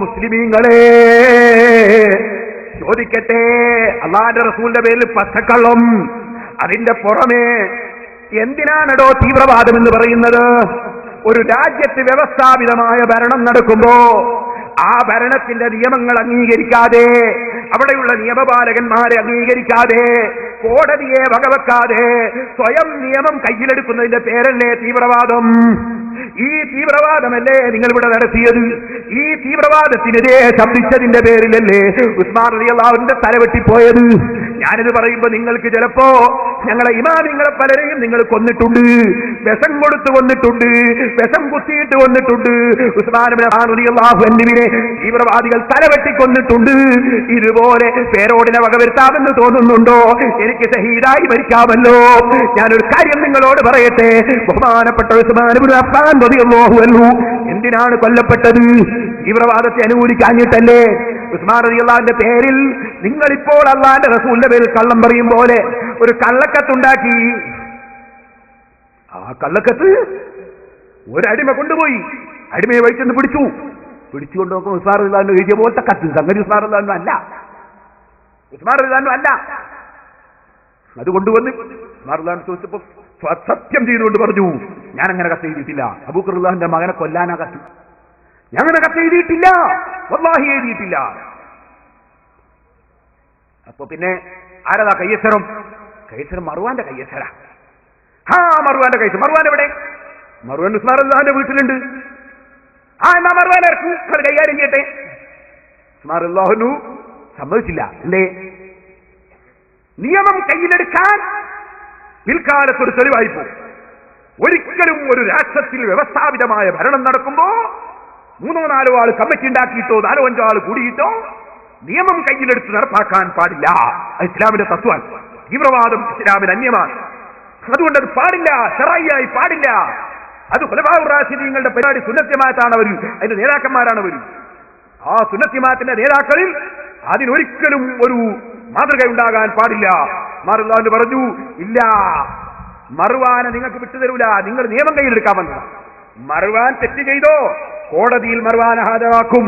മുസ്ലിമീങ്ങളെ, ചോദിക്കട്ടെ, അല്ലാഹുവിന്റെ റസൂലിന്റെ പേരിൽ പച്ചക്കള്ളം, അതിന്റെ പുറമെ എന്തിനാണോ തീവ്രവാദം എന്ന് പറയുന്നത്? ഒരു രാജ്യത്ത് വ്യവസ്ഥാപിതമായ ഭരണം നടക്കുമ്പോ ആ ഭരണത്തിന്റെ നിയമങ്ങൾ അംഗീകരിക്കാതെ, അവിടെയുള്ള നിയമപാലകന്മാരെ അംഗീകരിക്കാതെ, കോടതിയെ വകവെക്കാതെ സ്വയം നിയമം കയ്യിലെടുക്കുന്നതിന്റെ പേരല്ലേ തീവ്രവാദം? ഈ തീവ്രവാദമല്ലേ നിങ്ങൾ ഇവിടെ നടത്തിയത്? ഈ തീവ്രവാദത്തിനെതിരെ ശബ്ദിച്ചതിന്റെ പേരിലല്ലേ ഉസ്മാൻ റളിയല്ലാഹുവിന്റെ തലവെട്ടിപ്പോയത്? ഞാനിത് പറയുമ്പോ നിങ്ങൾക്ക് ചിലപ്പോ ഞങ്ങളെ ഇമാമിങ്ങളെ പലരെയും നിങ്ങൾ കൊന്നിട്ടുണ്ട്, വിഷം കൊടുത്ത് കൊന്നിട്ടുണ്ട്, വിഷം കുത്തിയിട്ട് കൊന്നിട്ടുണ്ട്. ഉസ്മാൻ റളിയല്ലാഹു അൻഹുവിനെ തീവ്രവാദികൾ തലവെട്ടി കൊന്നിട്ടുണ്ട്. ഇതുപോലെ പേരോടിനെ വകവരുത്താമെന്ന് തോന്നുന്നുണ്ടോ? എനിക്ക് ഷഹീദായി മരിക്കാമല്ലോ. ഞാനൊരു കാര്യം നിങ്ങളോട് പറയട്ടെ, ബഹുമാനപ്പെട്ട ഉസ്മാൻ ഇബ്നു അഫ്ഫാൻ റളിയല്ലാഹു അൻഹു എന്തിനാണ് കൊല്ലപ്പെട്ടത്? തീവ്രവാദത്തെ അനുകൂലിക്കാഞ്ഞിട്ടല്ലേ? ഉസ്മാൻ റളിയല്ലാഹുവിന്റെ പേരിൽ നിങ്ങളിപ്പോൾ അല്ലാഹുവിന്റെ റസൂലിന്റെ പേരിൽ കള്ളം പറയും പോലെ ഒരു കള്ളക്കത്തുണ്ടാക്കി. ആ കള്ളക്കത്ത് ഒരടിമ കൊണ്ടുപോയി, അടിമയെ വഴിച്ചെന്ന് പിടിച്ചുകൊണ്ട് നോക്കുമ്പോൾ ഉസ്മാൻ റളിയല്ലാഹു എഴുതിയ പോലത്തെ കത്ത്. സംഗതി ഉസ്മാൻ റളിയല്ലാഹു അല്ല, ഉസ്മാൻ റളിയല്ലാഹു അല്ല. അത് കൊണ്ടുവന്ന് ഉസ്മാൻ റളിയല്ലാഹു ചോദിച്ചപ്പോ സത്യം ചെയ്തുകൊണ്ട് പറഞ്ഞു, ഞാൻ അങ്ങനെ കത്ത് എഴുതിയിട്ടില്ല. അബൂബക്കർ റളിയല്ലാഹുവിന്റെ മകനെ കൊല്ലാനാ കത്ത്, ഞാൻ അങ്ങനെ കത്ത് എഴുതിയിട്ടില്ല, വല്ലാഹി എഴുതിയിട്ടില്ല. അപ്പൊ പിന്നെ ആരതാ കയ്യസരം? കയ്യസരം മർവാന്റെ കയ്യസര. മർവാന്റെ കയ്യസരം. മർവാൻ എവിടെ? മർവാൻ ഉസ്മാൻ റളിയല്ലാഹുവിന്റെ വീട്ടിലുണ്ട്. എന്നാ മർവാൻ ഇറക്കും, അത് കൈകാര്യം ചെയ്യട്ടെ. ഉസ്മാൻ റളിയല്ലാഹു സമ്മതിച്ചില്ല. എന്തേ? നിയമം കയ്യിലെടുക്കാൻ പിൽക്കാലത്ത് ഒരു തെളിവായി പോകും. ഒരിക്കലും ഒരു രാഷ്ട്രത്തിൽ വ്യവസ്ഥാപിതമായ ഭരണം നടക്കുമ്പോ 3-4 ആൾ കമ്മിറ്റി ഉണ്ടാക്കിയിട്ടോ 4-5 ആൾ കൂടിയിട്ടോ നിയമം കയ്യിലെടുത്ത് നടപ്പാക്കാൻ പാടില്ല. ഇസ്ലാമിന്റെ തത്വം. തീവ്രവാദം ഇസ്ലാമിന് അന്യമാണ്. അതുകൊണ്ട് അത് പാടില്ല, ശറഈയായി പാടില്ല. അത് ഖുലഫാഉർ റാഷിദീങ്ങളുടെ പരിപാടി. സുന്നത്യമാത്താണ് അവർ, അതിന്റെ നേതാക്കന്മാരാണ് അവർ. ആ സുന്നത്യമാത്തിന്റെ നേതാക്കളിൽ അതിനൊരിക്കലും ഒരു മാതൃക ഉണ്ടാകാൻ പാടില്ല. മർവാൻ പറഞ്ഞു, ഇല്ല, മർവാനെ നിങ്ങൾക്ക് വിട്ടുതരൂല, നിങ്ങൾ നിയമം കയ്യിലെടുക്കാൻ വന്നതാണ്. മർവാൻ തെറ്റ് ചെയ്തോ കോടതിയിൽ മർവാനെ ഹാജരാക്കും,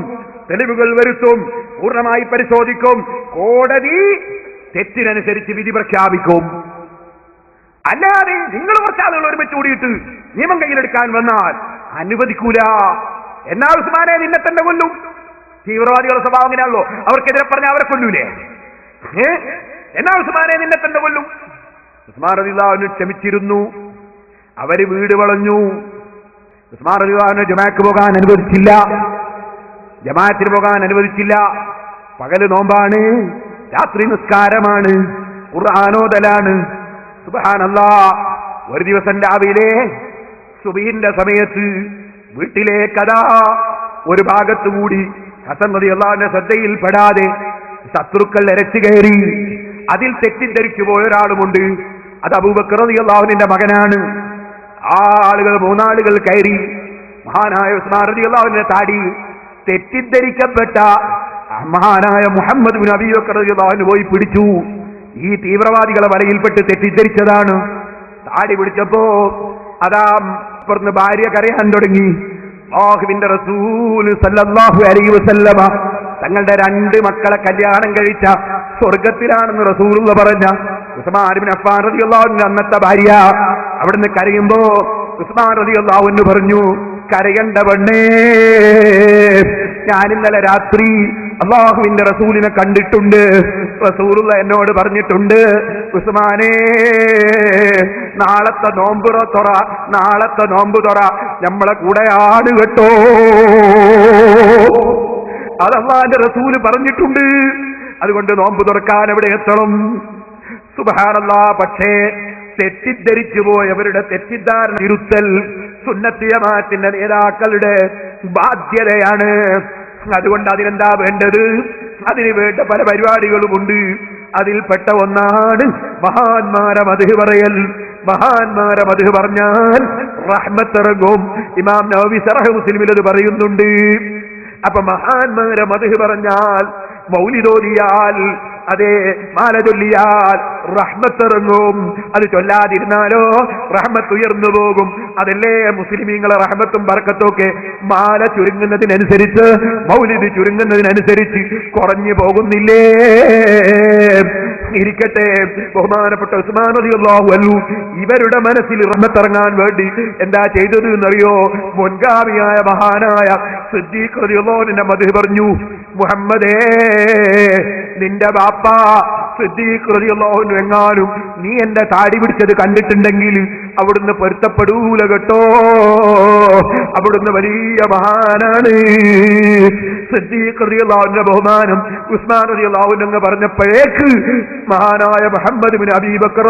തെളിവുകൾ വരുത്തും, പൂർണ്ണമായി പരിശോധിക്കും. കോടതി തെറ്റിനനുസരിച്ച് വിധി പ്രഖ്യാപിക്കും. അല്ലാതെ നിങ്ങൾ കുറച്ചാളുകൾ ഒരുമിച്ച് കൂടിയിട്ട് നിയമം കയ്യിലെടുക്കാൻ വന്നാൽ അനുവദിക്കൂല. എന്നാൽ ഉസ്മാനെ നിന്നെ തന്നെ കൊല്ലും. തീവ്രവാദികളുടെ സ്വഭാവം അങ്ങനെയാണല്ലോ, അവർക്കെതിരെ പറഞ്ഞാൽ അവരെ കൊല്ലൂലേ? എന്നാ ഉസ്മാനെ നിന്നെ തന്നെ കൊല്ലും. ഉസ്മാൻ റളിയല്ലാഹു അൻഹു ക്ഷമിച്ചിരുന്നു. അവര് വീട് വളഞ്ഞു. ഉസ്മാൻ റളിയല്ലാഹു അൻഹു ജമാഅത്തിന് പോകാൻ അനുവദിച്ചില്ല. ജമാഅത്തിന് പോകാൻ അനുവദിച്ചില്ല. പകല് നോമ്പാണ്, രാത്രി നിസ്കാരമാണ്, ഖുർആനോദലാണ്. സുബ്ഹാനല്ലാഹ്. ഒരു ദിവസം രാവിലെ സുബഹിന്റെ സമയത്ത് വീട്ടിലേക്കതാ ഒരു ഭാഗത്തുകൂടി ഹസൻ റളിയല്ലാഹുവിന്റെ ശ്രദ്ധയിൽപ്പെടാതെ ശത്രുക്കൾ ഇരച്ചു കയറി. അതിൽ തെറ്റിദ്ധരിച്ചു പോയ ഒരാളുമുണ്ട്. അത് അബൂബക്കർ റളിയല്ലാഹുവിന്റെ മകനാണ്. ആ ആളുകൾ 3 ആളുകൾ കയറി മഹാനായ ഉസ്മാൻ റളിയല്ലാഹുവിന്റെ താടി തെറ്റിദ്ധരിക്കപ്പെട്ട മഹാനായ മുഹമ്മദ് ബിൻ അബീ ബക്കർ റളിയല്ലാഹു പോയി പിടിച്ചു. ഈ തീവ്രവാദികളെ വലയിൽപ്പെട്ട് തെറ്റിദ്ധരിച്ചതാണ്. താടി പിടിച്ചപ്പോ അതാ പറഞ്ഞ ഭാര്യ കരയാൻ തുടങ്ങി. അല്ലാഹുവിന്റെ റസൂൽ സല്ലല്ലാഹു അലൈഹി വസല്ലമ തങ്ങളുടെ 2 മക്കളെ കല്യാണം കഴിച്ച സ്വർഗത്തിലാണെന്ന് റസൂലുള്ള പറഞ്ഞ ഉസ്മാൻ ഇബ്നു അഫ്ഫാൻ റളിയല്ലാഹു അൻഹു അന്നത്തെ ഭാര്യ അവിടുന്ന് കരയുമ്പോ ഉസ്മാൻ റളിയല്ലാഹു അൻഹു പറഞ്ഞു, കരയണ്ട പെണ്ണേ, ഞാൻ ഇന്നലെ രാത്രി അല്ലാഹുവിന്റെ റസൂലിനെ കണ്ടിട്ടുണ്ട്. റസൂലുള്ള എന്നോട് പറഞ്ഞിട്ടുണ്ട്, ഉസ്മാനേ, നാളത്തെ നോമ്പ് തുറ നമ്മളെ കൂടെയാണ് കേട്ടോ. അത് അല്ലാഹുവിന്റെ റസൂല് പറഞ്ഞിട്ടുണ്ട്. അതുകൊണ്ട് നോമ്പ് തുറക്കാൻ എവിടെ എത്തണം? സുബ്ഹാനല്ലാഹ്. പക്ഷേ തെറ്റിദ്ധരിച്ചു പോയവരുടെ തെറ്റിദ്ധാരണ തിരുത്തൽ സുന്നത്ത് ജമാഅത്തിന്റെ നേതാക്കളുടെ ബാധ്യതയാണ്. അതുകൊണ്ട് അതിനെന്താ വേണ്ടത്? അതിന് വേണ്ട പല പരിപാടികളുമുണ്ട്. അതിൽപ്പെട്ട ഒന്നാണ് മഹാന്മാരെ മദ്ഹ് പറയൽ. മഹാന്മാരെ മദ്ഹ് പറഞ്ഞാൽ റഹ്മത്തിറങ്ങും. ഇമാം നവവി ശറഹ് മുസ്ലിമിൽ അത് പറയുന്നുണ്ട്. അപ്പൊ മഹാന്മാരെ മദ്ഹ് പറഞ്ഞാൽ, മൗലിദ് ഓതിയാൽ, അതേ മാല ചൊല്ലിയാൽ റഹ്മത്തിറങ്ങും, അത് ചൊല്ലാതിരുന്നാലോ റഹ്മത്ത് ഉയർന്നു പോകും. അതല്ലേ മുസ്ലിമീങ്ങളെ റഹ്മത്തും ബർക്കത്തും ഒക്കെ മാല ചുരുങ്ങുന്നതിനനുസരിച്ച്, മൗലിദ് ചുരുങ്ങുന്നതിനനുസരിച്ച് കുറഞ്ഞു പോകുന്നില്ലേ? ഇരിക്കട്ടെ, ബഹുമാനപ്പെട്ട ഉസ്മാൻ റളിയല്ലാഹു അൻഹു ഇവരുടെ മനസ്സിൽ റഹ്മത്തിറങ്ങാൻ വേണ്ടി എന്താ ചെയ്തത് എന്നറിയോ? മുൻഗാമിയായ മഹാനായ സിദ്ദീഖ് റളിയല്ലാഹു അൻഹുവിന്റെ മദ്ഹ് പറഞ്ഞു. മുഹമ്മദേ, നിന്റെ ബാപ്പ സിദ്ദീഖ് റളിയല്ലാഹു അൻഹു എങ്ങാനും നീ എന്റെ താടി പിടിച്ചത് കണ്ടിട്ടുണ്ടെങ്കിൽ അവിടുന്ന് പൊരുത്തപ്പെടൂല കേട്ടോ. അവിടുന്ന് വലിയ മഹാനാണ്. സിദ്ദീഖ് റളിയല്ലാഹു അൻഹുവിന്റെ ബഹുമാനം ഉസ്മാൻ റളിയല്ലാഹു അൻഹു പറഞ്ഞപ്പോഴേക്ക് മഹാനായ മുഹമ്മദ് ബിൻ അബീ ബക്കർ